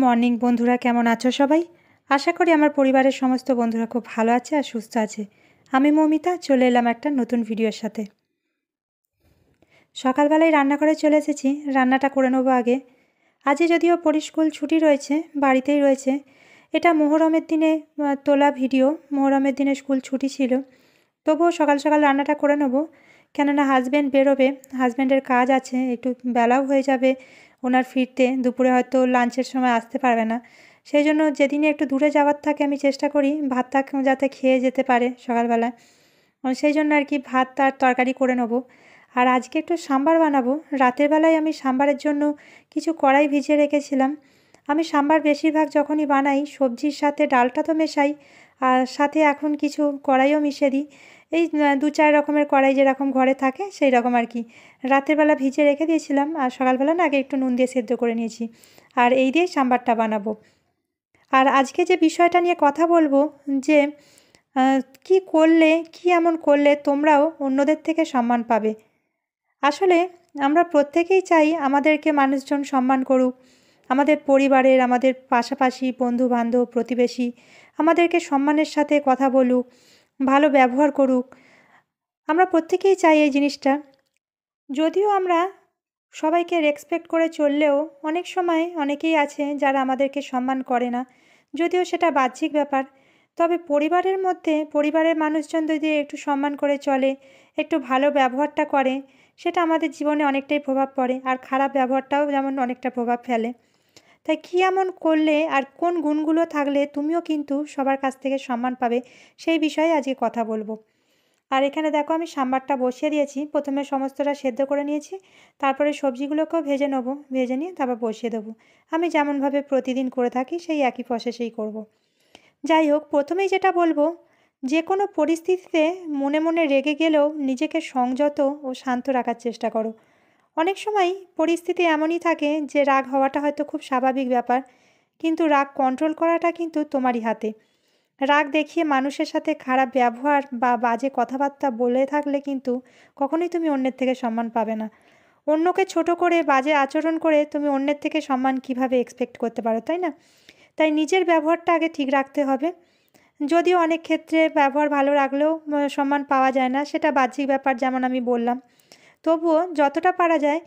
Morning বন্ধুরা, কেমন আছো সবাই? আশা করি আমার পরিবারের সমস্ত বন্ধুরা খুব ভালো আছে আর সুস্থ আছে। আমি মৌমিতা চলে এলাম একটা নতুন ভিডিওর সাথে। সকালবেলায় রান্নাঘরে চলে এসেছি, রান্নাটা করে নেবো আগে। আজকে যদিও স্কুল ছুটি রয়েছে, বাড়িতেই রয়েছে। এটা মোহরমের দিনে তোলা ভিডিও। মোহরমের দিনে স্কুল ছুটি ছিল, তবুও সকাল সকাল রান্নাটা করে নেবো, কেননা হাজব্যান্ড বেরোবে, হাজব্যান্ডের কাজ আছে, একটু বেলাও হয়ে যাবে ওনার ফিরতে, দুপুরে হয়তো লাঞ্চের সময় আসতে পারবে না। সেই জন্য যেদিনে একটু দূরে যাওয়ার থাকে আমি চেষ্টা করি ভাতটা যাতে খেয়ে যেতে পারে সকালবেলায়। সেই জন্য আর কি ভাত আর তরকারি করে নেবো। আর আজকে একটু সাম্বার বানাবো। রাতের বেলায় আমি সাম্বারের জন্য কিছু কড়াই ভিজিয়ে রেখেছিলাম। আমি সাম্বার বেশিরভাগ যখনই বানাই সবজির সাথে ডালটা তো মেশাই, আর সাথে এখন কিছু কড়াইও মিশিয়ে দিই। এই 2-4 রকমের কড়াই যেরকম ঘরে থাকে সেই রকম আর কি। রাতের বেলা ভিজিয়ে রেখে দিয়েছিলাম, আর সকালবেলা না আগে একটু নুন দিয়ে সেদ্ধ করে নিয়েছি, আর এই দিয়েই সাম্বারটা বানাবো। আর আজকে যে বিষয়টা নিয়ে কথা বলবো, যে কি করলে, কি এমন করলে তোমরাও অন্যদের থেকে সম্মান পাবে। আসলে আমরা প্রত্যেকেই চাই আমাদেরকে মানুষজন সম্মান করুক, আমাদের পরিবারের, আমাদের পাশাপাশি বন্ধু-বান্ধব, প্রতিবেশী আমাদেরকে সম্মানের সাথে কথা বলুক, ভালো ব্যবহার করুক। আমরা প্রত্যেকেই চাই এই জিনিসটা। যদিও আমরা সবাইকে রেসপেক্ট করে চললেও অনেক সময় অনেকেই আছে যারা আমাদেরকে সম্মান করে না, যদিও সেটা বাহ্যিক ব্যাপার। তবে পরিবারের মধ্যে পরিবারের মানুষজন যদি একটু সম্মান করে চলে, একটু ভালো ব্যবহারটা করে, সেটা আমাদের জীবনে অনেকটাই প্রভাব পড়ে, আর খারাপ ব্যবহারটাও যেমন অনেকটা প্রভাব ফেলে। তাই কী এমন করলে আর কোন গুণগুলো থাকলে তুমিও কিন্তু সবার কাছ থেকে সম্মান পাবে, সেই বিষয়ে আজকে কথা বলবো। আর এখানে দেখো আমি সাম্বারটা বসিয়ে দিয়েছি। প্রথমে সমস্তটা সেদ্ধ করে নিয়েছি, তারপরে সবজিগুলোকেও ভেজে নেবো, ভেজে নিয়ে তারপর বসিয়ে দেবো। আমি যেমনভাবে প্রতিদিন করে থাকি সেই একই প্রসেসেই করব। যাই হোক, প্রথমেই যেটা বলবো, যে কোনো পরিস্থিতিতে মনে মনে রেগে গেলেও নিজেকে সংযত ও শান্ত রাখার চেষ্টা করো। অনেক সময় পরিস্থিতি এমনই থাকে যে রাগ হওয়াটা হয়তো খুব স্বাভাবিক ব্যাপার, কিন্তু রাগ কন্ট্রোল করাটা কিন্তু তোমারই হাতে। রাগ দেখিয়ে মানুষের সাথে খারাপ ব্যবহার বা বাজে কথাবার্তা বলে থাকলে কিন্তু কখনোই তুমি অন্যের থেকে সম্মান পাবে না। অন্যকে ছোট করে বাজে আচরণ করে তুমি অন্যের থেকে সম্মান কিভাবে এক্সপেক্ট করতে পারো, তাই না? তাই নিজের ব্যবহারটা আগে ঠিক রাখতে হবে। যদিও অনেক ক্ষেত্রে ব্যবহার ভালো রাখলেও সম্মান পাওয়া যায় না, সেটা বাহ্যিক ব্যাপার যেমন আমি বললাম। তবুও যতটা পারা যায়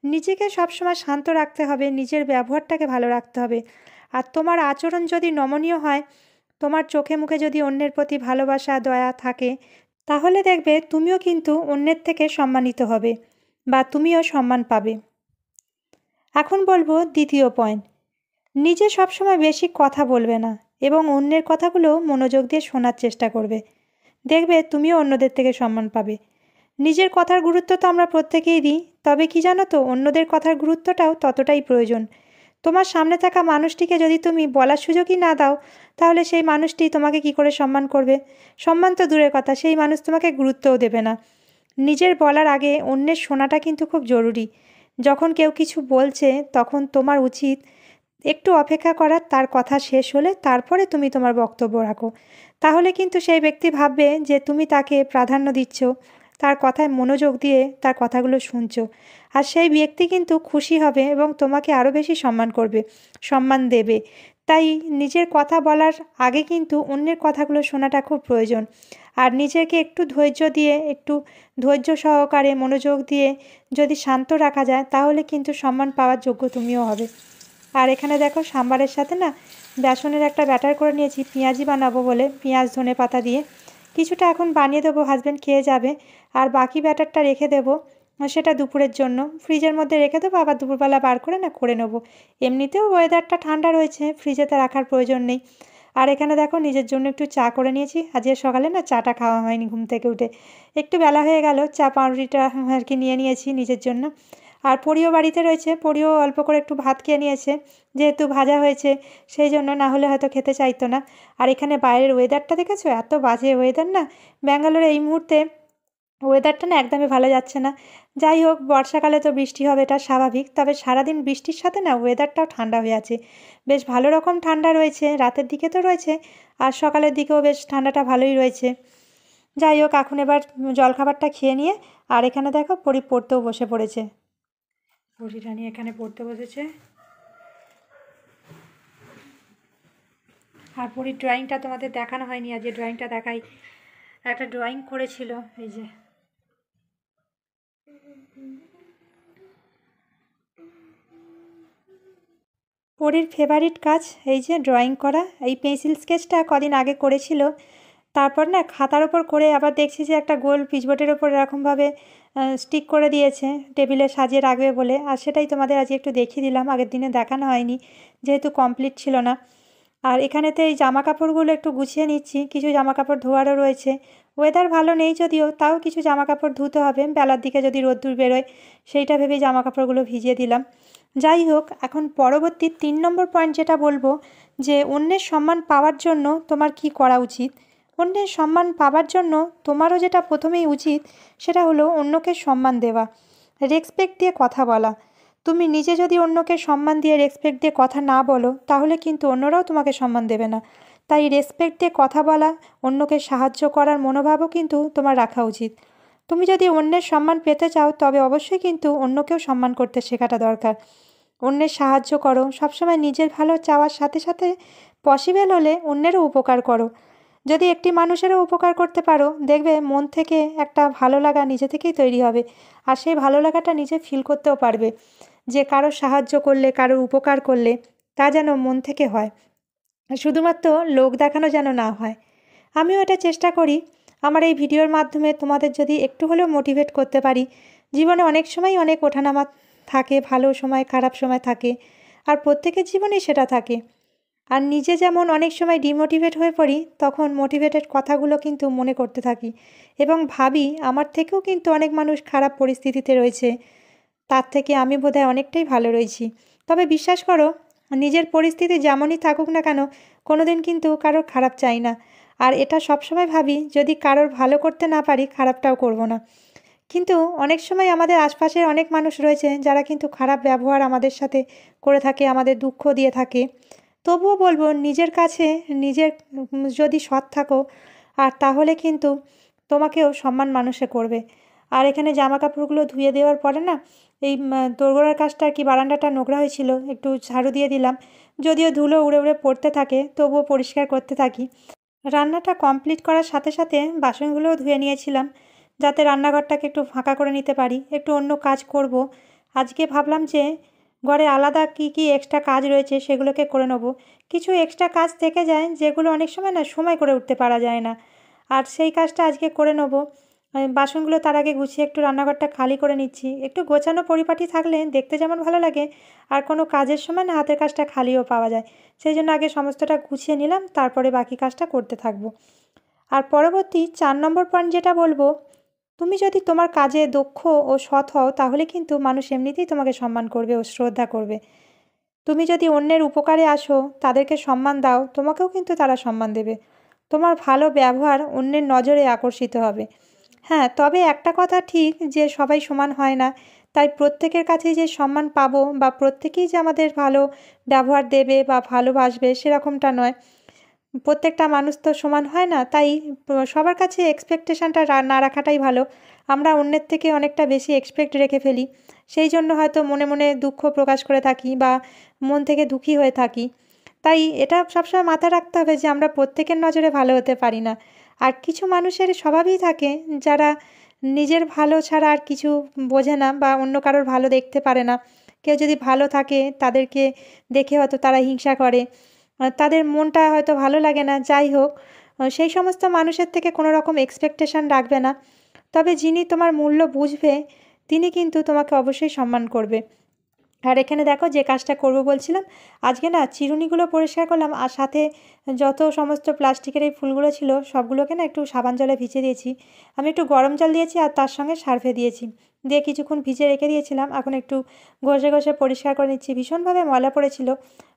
নিজেকে সবসময় শান্ত রাখতে হবে, নিজের ব্যবহারটাকে ভালো রাখতে হবে। আর তোমার আচরণ যদি নমনীয় হয়, তোমার চোখে মুখে যদি অন্যের প্রতি ভালোবাসা, দয়া থাকে, তাহলে দেখবে তুমিও কিন্তু অন্যের থেকে সম্মানিত হবে বা তুমিও সম্মান পাবে। এখন বলবো দ্বিতীয় পয়েন্ট, নিজে সবসময় বেশি কথা বলবে না এবং অন্যের কথাগুলো মনোযোগ দিয়ে শোনার চেষ্টা করবে। দেখবে তুমিও অন্যদের থেকে সম্মান পাবে। নিজের কথার গুরুত্ব তো আমরা প্রত্যেকেই দিই, তবে কি জানো তো, অন্যদের কথার গুরুত্বটাও ততটাই প্রয়োজন। তোমার সামনে থাকা মানুষটিকে যদি তুমি বলার সুযোগই না দাও, তাহলে সেই মানুষটি তোমাকে কি করে সম্মান করবে? সম্মান তো দূরের কথা, সেই মানুষ তোমাকে গুরুত্বও দেবে না। নিজের বলার আগে অন্যের শোনাটা কিন্তু খুব জরুরি। যখন কেউ কিছু বলছে তখন তোমার উচিত একটু অপেক্ষা করার, তার কথা শেষ হলে তারপরে তুমি তোমার বক্তব্য রাখো। তাহলে কিন্তু সেই ব্যক্তি ভাববে যে তুমি তাকে প্রাধান্য দিচ্ছ, তার কথায় মনোযোগ দিয়ে তার কথাগুলো শুনছো। আর সেই ব্যক্তি কিন্তু খুশি হবে এবং তোমাকে আরও বেশি সম্মান করবে, সম্মান দেবে। তাই নিজের কথা বলার আগে কিন্তু অন্যের কথাগুলো শোনাটা খুব প্রয়োজন। আর নিজেকে একটু ধৈর্য দিয়ে, একটু ধৈর্য সহকারে মনোযোগ দিয়ে যদি শান্ত রাখা যায়, তাহলে কিন্তু সম্মান পাওয়ার যোগ্য তুমিও হবে। আর এখানে দেখো সাম্বারের সাথে না বেসনের একটা ব্যাটার করে নিয়েছি, পেঁয়াজি বানাবো বলে, পেঁয়াজ ধনেপাতা দিয়ে। কিছুটা এখন বানিয়ে দেবো, হাজব্যান্ড খেয়ে যাবে। আর বাকি ব্যাটারটা রেখে দেবো, সেটা দুপুরের জন্য ফ্রিজের মধ্যে রেখে দেবো, আবার দুপুরবেলা বার করে না করে নেবো। এমনিতেও ওয়েদারটা ঠান্ডা রয়েছে, ফ্রিজেতে রাখার প্রয়োজন নেই। আর এখানে দেখো নিজের জন্য একটু চা করে নিয়েছি। আজকে সকালে না চাটা খাওয়া হয়নি ঘুম থেকে উঠে, একটু বেলা হয়ে গেল। চা পাউরুটিটা আর কি নিয়ে নিয়েছি নিজের জন্য। আর পরিও বাড়িতে রয়েছে, পরিও অল্প করে একটু ভাত খেয়ে নিয়েছে, যেহেতু ভাজা হয়েছে সেই জন্য, না হলে হয়তো খেতে চাইতো না। আর এখানে বাইরের ওয়েদারটা দেখেছো, এত বাজে ওয়েদার না ব্যাঙ্গালোরে এই মুহূর্তে। ওয়েদারটা না একদমই ভালো যাচ্ছে না। যাই হোক, বর্ষাকালে তো বৃষ্টি হবে, এটা স্বাভাবিক, তবে সারাদিন বৃষ্টির সাথে না ওয়েদারটাও ঠান্ডা হয়ে আছে, বেশ ভালো রকম ঠান্ডা রয়েছে। রাতের দিকে তো রয়েছে, আর সকালের দিকেও বেশ ঠান্ডাটা ভালোই রয়েছে। যাই হোক, এখন এবার জলখাবারটা খেয়ে নিয়ে, আর এখানে দেখো পড়ি পড়তেও বসে পড়েছে। পড়িটা নিয়ে এখানে পড়তে বসেছে। আর পরীর ড্রয়িংটা তোমাদের দেখানো হয়নি, আর যে ড্রয়িংটা দেখাই, একটা ড্রয়িং করেছিল এই যে। পরীর ফেভারিট কাজ এই যে ড্রয়িং করা। এই পেন্সিল স্কেচটা কদিন আগে করেছিল, তারপর না খাতার ওপর করে আবার দেখছি যে একটা গোল পিচবোর্ডের ওপর এরকমভাবে স্টিক করে দিয়েছে টেবিলে সাজিয়ে রাখবে বলে। আর সেটাই তোমাদের আজকে একটু দেখিয়ে দিলাম, আগের দিনে দেখানো হয়নি যেহেতু কমপ্লিট ছিল না। আর এখানেতে এই জামা কাপড়গুলো একটু গুছিয়ে নিচ্ছি, কিছু জামা কাপড় ধোয়ারও রয়েছে। ওয়েদার ভালো নেই যদিও, তাও কিছু জামা কাপড় ধুতে হবে, বেলার দিকে যদি রোদ্দুর বেরোয় সেইটা ভেবেই জামা কাপড়গুলো ভিজিয়ে দিলাম। যাই হোক, এখন পরবর্তী 3 নম্বর পয়েন্ট যেটা বলবো, যে অন্যের সম্মান পাওয়ার জন্য তোমার কি করা উচিত। অন্যের সম্মান পাওয়ার জন্য তোমারও যেটা প্রথমেই উচিত সেটা হলো অন্যকে সম্মান দেওয়া, রেসপেক্ট দিয়ে কথা বলা। তুমি নিজে যদি অন্যকে সম্মান দিয়ে রেসপেক্ট দিয়ে কথা না বলো, তাহলে কিন্তু অন্যরাও তোমাকে সম্মান দেবে না। তাই রেসপেক্ট দিয়ে কথা বলা, অন্যকে সাহায্য করার মনোভাবও কিন্তু তোমার রাখা উচিত। তুমি যদি অন্যের সম্মান পেতে চাও, তবে অবশ্যই কিন্তু অন্যকেও সম্মান করতে শেখাটা দরকার। অন্যের সাহায্য করো, সবসময় নিজের ভালো চাওয়ার সাথে সাথে পসিবল হলে অন্যেরও উপকার করো। যদি একটি মানুষেরও উপকার করতে পারো, দেখবে মন থেকে একটা ভালো লাগা নিজে থেকেই তৈরি হবে। আর সেই ভালো লাগাটা নিজে ফিল করতেও পারবে, যে কারো সাহায্য করলে, কারোর উপকার করলে তা যেন মন থেকে হয়, শুধুমাত্র লোক দেখানো যেন না হয়। আমিও এটা চেষ্টা করি আমার এই ভিডিওর মাধ্যমে তোমাদের যদি একটু হলেও মোটিভেট করতে পারি। জীবনে অনেক সময় অনেক ওঠানামা থাকে, ভালো সময় খারাপ সময় থাকে, আর প্রত্যেকের জীবনেই সেটা থাকে। আর নিজে যেমন অনেক সময় ডিমোটিভেট হয়ে পড়ি, তখন মোটিভেটেড কথাগুলো কিন্তু মনে করতে থাকি এবং ভাবি আমার থেকেও কিন্তু অনেক মানুষ খারাপ পরিস্থিতিতে রয়েছে, তার থেকে আমি বোধহয় অনেকটাই ভালো রয়েছি। তবে বিশ্বাস করো, নিজের পরিস্থিতি যেমনই থাকুক না কেন, কোনোদিন কিন্তু কারোর খারাপ চাই না। আর এটা সবসময় ভাবি, যদি কারোর ভালো করতে না পারি, খারাপটাও করব না। কিন্তু অনেক সময় আমাদের আশপাশে অনেক মানুষ রয়েছে যারা কিন্তু খারাপ ব্যবহার আমাদের সাথে করে থাকে, আমাদের দুঃখ দিয়ে থাকে। তবুও বলবো, নিজের কাছে নিজের যদি সৎ থাকো, আর তাহলে কিন্তু তোমাকেও সম্মান মানুষে করবে। আর এখানে জামা কাপড়গুলো ধুয়ে দেওয়ার পরে না, এই দোরগোড়ার কাজটা আর কি, বারান্দাটা নোংরা হয়েছিল, একটু ঝাড়ু দিয়ে দিলাম। যদিও ধুলো উড়ে উড়ে পড়তে থাকে, তবুও পরিষ্কার করতে থাকি। রান্নাটা কমপ্লিট করার সাথে সাথে বাসনগুলোও ধুয়ে নিয়েছিলাম, যাতে রান্নাঘরটাকে একটু ফাঁকা করে নিতে পারি, একটু অন্য কাজ করব। আজকে ভাবলাম যে ঘরে আলাদা কি কি এক্সট্রা কাজ রয়েছে সেগুলোকে করে নেব। কিছু এক্সট্রা কাজ থেকে যায় যেগুলো অনেক সময় না সময় করে উঠতে পারা যায় না, আর সেই কাজটা আজকে করে নেব। বাসনগুলো তার আগে গুছিয়ে একটু রান্নাঘরটা খালি করে নিচ্ছি। একটু গোছানো পরিপাটি থাকলে দেখতে যেমন ভালো লাগে, আর কোনো কাজের সময় না হাতের কাজটা খালিও পাওয়া যায়। সেই জন্য আগে সমস্তটা গুছিয়ে নিলাম, তারপরে বাকি কাজটা করতে থাকবো। আর পরবর্তী 4 নম্বর পয়েন্ট যেটা বলবো, তুমি যদি তোমার কাজে দক্ষ ও সৎ হও, তাহলে কিন্তু মানুষ এমনিতেই তোমাকে সম্মান করবে ও শ্রদ্ধা করবে। তুমি যদি অন্যের উপকারে আসো, তাদেরকে সম্মান দাও, তোমাকেও কিন্তু তারা সম্মান দেবে। তোমার ভালো ব্যবহার অন্যের নজরে আকর্ষিত হবে। হ্যাঁ, তবে একটা কথা ঠিক, যে সবাই সমান হয় না। তাই প্রত্যেকের কাছেই যে সম্মান পাবো বা প্রত্যেকেই যে আমাদের ভালো ব্যবহার দেবে বা ভালোবাসবে, সেরকমটা নয়। প্রত্যেকটা মানুষ তো সমান হয় না, তাই সবার কাছে এক্সপেকটেশনটা না রাখাটাই ভালো। আমরা অন্যের থেকে অনেকটা বেশি এক্সপেক্ট রেখে ফেলি, সেই জন্য হয়তো মনে মনে দুঃখ প্রকাশ করে থাকি বা মন থেকে দুঃখী হয়ে থাকি। তাই এটা সবসময় মাথায় রাখতে হবে যে আমরা প্রত্যেকের নজরে ভালো হতে পারি না। আর কিছু মানুষের স্বভাবই থাকে, যারা নিজের ভালো ছাড়া আর কিছু বোঝে না বা অন্য কারোর ভালো দেখতে পারে না। কেউ যদি ভালো থাকে, তাদেরকে দেখে হয়তো তারা হিংসা করে, তাদের মনটা হয়তো ভালো লাগে না। যাই হোক, সেই সমস্ত মানুষের থেকে কোনো রকম এক্সপেকটেশন রাখবে না। তবে যিনি তোমার মূল্য বুঝবে, তিনি কিন্তু তোমাকে অবশ্যই সম্মান করবে। আর এখানে দেখো যে কাজটা করব বলছিলাম, আজকে না চিরুনিগুলো পরিষ্কার করলাম, আর সাথে যত সমস্ত প্লাস্টিকের এই ফুলগুলো ছিল সবগুলোকে না একটু সাবান জলে ভিজিয়ে দিয়েছি। আমি একটু গরম জল দিয়েছি আর তার সঙ্গে সার্ফে দিয়েছি, দিয়ে কিছুক্ষণ ভিজিয়ে রেখে দিয়েছিলাম। এখন একটু ঘষে ঘষে পরিষ্কার করে নিচ্ছি। ভীষণভাবে ময়লা পড়েছিল,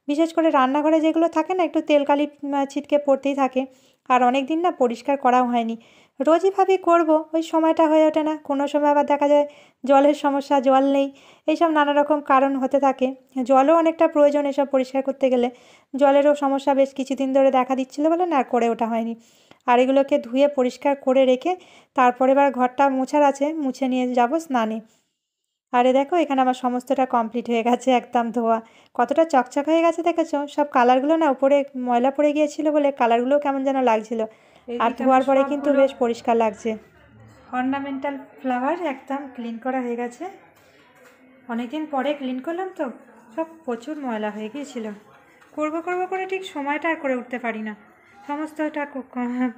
বিশেষ করে রান্নাঘরে যেগুলো থাকে না, একটু তেল কালি ছিটকে পড়তেই থাকে। আর অনেক দিন না পরিষ্কার করাও হয়নি। রোজই ভাবি করব, ওই সময়টা হয়ে ওঠে না। কোনো সময় আবার দেখা যায় জলের সমস্যা, জল নেই, এইসব নানা রকম কারণ হতে থাকে। জলও অনেকটা প্রয়োজন এসব পরিষ্কার করতে গেলে। জলেরও সমস্যা বেশ কিছুদিন ধরে দেখা দিচ্ছিলো বলে না আর করে ওঠা হয়নি। আর এগুলোকে ধুয়ে পরিষ্কার করে রেখে তারপরে এবার ঘরটা মোছার আছে, মুছে নিয়ে যাব স্নানে। আরে দেখো এখানে আমার সমস্তটা কমপ্লিট হয়ে গেছে, একদম ধোয়া। কতটা চকচক হয়ে গেছে দেখেছো? সব কালারগুলো না উপরে ময়লা পড়ে গিয়েছিল বলে কালারগুলো কেমন যেন লাগছিল, আর ধোয়ার পরে কিন্তু বেশ পরিষ্কার লাগছে। অর্নামেন্টাল ফ্লাওয়ার একদম ক্লিন করা হয়ে গেছে। অনেকদিন পরে ক্লিন করলাম তো, সব প্রচুর ময়লা হয়ে গিয়েছিল। করবো করে ঠিক সময়টা আর করে উঠতে পারি না। সমস্তটা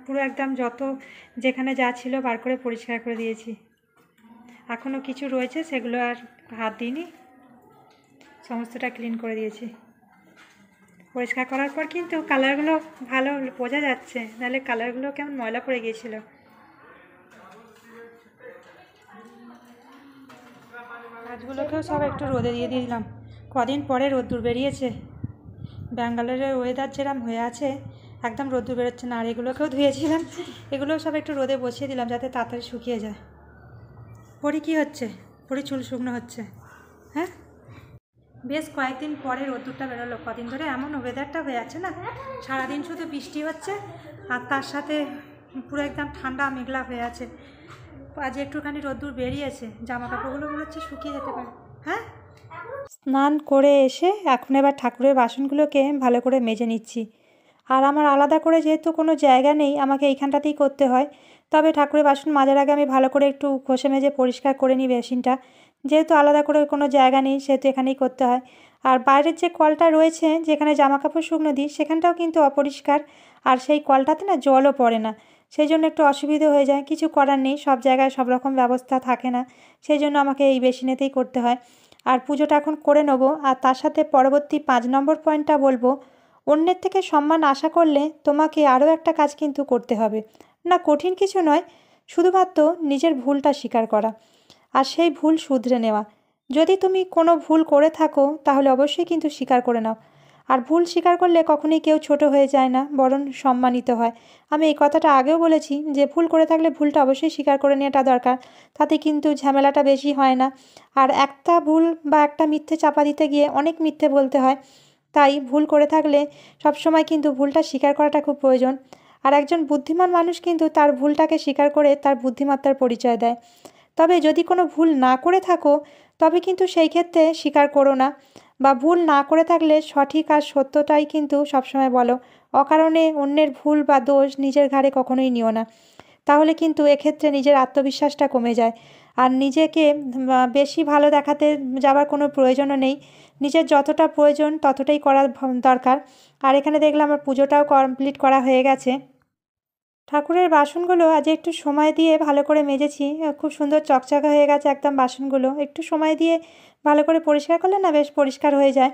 পুরো একদম যত যেখানে যা ছিল বার করে পরিষ্কার করে দিয়েছি। এখনও কিছু রয়েছে, সেগুলো আর হাত দিইনি, সমস্তটা ক্লিন করে দিয়েছি। পরিষ্কার করার পর কিন্তু কালারগুলো ভালো বোঝা যাচ্ছে, নাহলে কালারগুলো কেমন ময়লা পড়ে গিয়েছিল। গাছগুলোকেও সব একটু রোদে দিয়ে দিলাম, কদিন পরে রোদ্দুর বেরিয়েছে। ব্যাঙ্গালোরের ওয়েদার যেরকম হয়ে আছে, একদম রোদ্দুর বেরোচ্ছে না। আর এগুলোকেও ধুয়েছিলাম, এগুলোও সব একটু রোদে বসিয়ে দিলাম যাতে তাড়াতাড়ি শুকিয়ে যায়। পরি কী হচ্ছে? পরি চুল শুকনো হচ্ছে। হ্যাঁ, বেশ কয়েকদিন পরে রোদ্দুরটা বেরোলো। কদিন ধরে এমন ওয়েদারটা হয়ে আছে না, সারাদিন শুধু বৃষ্টি হচ্ছে আর তার সাথে পুরো একদম ঠান্ডা মেঘলা হয়ে আছে। আজ একটুখানি রোদ্দুর বেরিয়েছে, জামা কাপড়গুলো মনে হচ্ছে শুকিয়ে যেতে পারে। হ্যাঁ, স্নান করে এসে এখন এবার ঠাকুরের বাসনগুলোকে ভালো করে মেজে নিচ্ছি। আর আমার আলাদা করে যেহেতু কোনো জায়গা নেই, আমাকে এইখানটাতেই করতে হয়। তবে ঠাকুরের বাসন মাজার আগে আমি ভালো করে একটু ঘষে মেজে পরিষ্কার করে নিই বেসিনটা। যেহেতু আলাদা করে কোনো জায়গা নেই, সেহেতু এখানেই করতে হয়। আর বাইরের যে কলটা রয়েছে যেখানে জামা কাপড় শুকনো দিই, সেখানটাও কিন্তু অপরিষ্কার। আর সেই কলটাতে না জলও পড়ে না, সেই জন্য একটু অসুবিধে হয়ে যায়। কিছু করার নেই, সব জায়গায় সব রকম ব্যবস্থা থাকে না, সেই জন্য আমাকে এই বেসিনেতেই করতে হয়। আর পুজোটা এখন করে নেবো। আর তার সাথে পরবর্তী 5 নম্বর পয়েন্টটা বলবো, অন্যের থেকে সম্মান আশা করলে তোমাকে আরও একটা কাজ কিন্তু করতে হবে। না, কঠিন কিছু নয়, শুধুমাত্র নিজের ভুলটা স্বীকার করা আর সেই ভুল শুধরে নেওয়া। যদি তুমি কোনো ভুল করে থাকো তাহলে অবশ্যই কিন্তু স্বীকার করে নাও। আর ভুল স্বীকার করলে কখনোই কেউ ছোট হয়ে যায় না, বরং সম্মানিত হয়। আমি এই কথাটা আগেও বলেছি যে ভুল করে থাকলে ভুলটা অবশ্যই স্বীকার করে নেওয়াটা দরকার, তাতে কিন্তু ঝামেলাটা বেশি হয় না। আর একটা ভুল বা একটা মিথ্যে চাপা দিতে গিয়ে অনেক মিথ্যে বলতে হয়। তাই ভুল করে থাকলে সবসময় কিন্তু ভুলটা স্বীকার করাটা খুব প্রয়োজন। আর একজন বুদ্ধিমান মানুষ কিন্তু তার ভুলটাকে স্বীকার করে তার বুদ্ধিমত্তার পরিচয় দেয়। তবে যদি কোনো ভুল না করে থাকো, তবে কিন্তু সেই ক্ষেত্রে স্বীকার করো না, বা ভুল না করে থাকলে সঠিক আর সত্যটাই কিন্তু সবসময় বলো। অকারণে অন্যের ভুল বা দোষ নিজের ঘাড়ে কখনোই নিও না, তাহলে কিন্তু এক্ষেত্রে নিজের আত্মবিশ্বাসটা কমে যায়। আর নিজেকে বেশি ভালো দেখাতে যাওয়ার কোনো প্রয়োজনও নেই। নিজের যতটা প্রয়োজন ততটাই করা দরকার। আর এখানে দেখলাম আমার পুজোটাও কমপ্লিট করা হয়ে গেছে। ঠাকুরের বাসনগুলো আজ একটু সময় দিয়ে ভালো করে মেজেছি, খুব সুন্দর চকচকে হয়ে গেছে একদম বাসনগুলো। একটু সময় দিয়ে ভালো করে পরিষ্কার করলে না বেশ পরিষ্কার হয়ে যায়।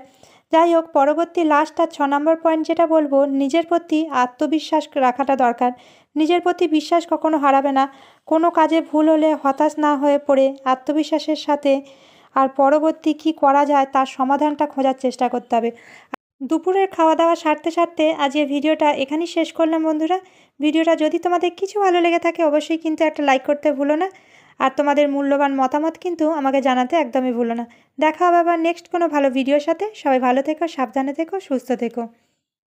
যাই হোক, পরবর্তী লাস্ট আর 6 নম্বর পয়েন্ট যেটা বলবো, নিজের প্রতি আত্মবিশ্বাস রাখাটা দরকার। নিজের প্রতি বিশ্বাস কখনো হারাবে না। কোনো কাজে ভুল হলে হতাশ না হয়ে পড়ে আত্মবিশ্বাসের সাথে আর পরবর্তী কী করা যায় তার সমাধানটা খোঁজার চেষ্টা করতে হবে। দুপুরের খাওয়া দাওয়া সারতে সারতে আজকের ভিডিওটা এখানেই শেষ করলাম বন্ধুরা। ভিডিওটা যদি তোমাদের কিছু ভালো লেগে থাকে অবশ্যই কিন্তু একটা লাইক করতে ভুলো না। আর তোমাদের মূল্যবান মতামত কিন্তু আমাকে জানাতে একদমই ভুলো না। দেখা হবে আবার নেক্সট কোনো ভালো ভিডিওর সাথে। সবাই ভালো থেকো, সাবধানে থেকো, সুস্থ থেকো।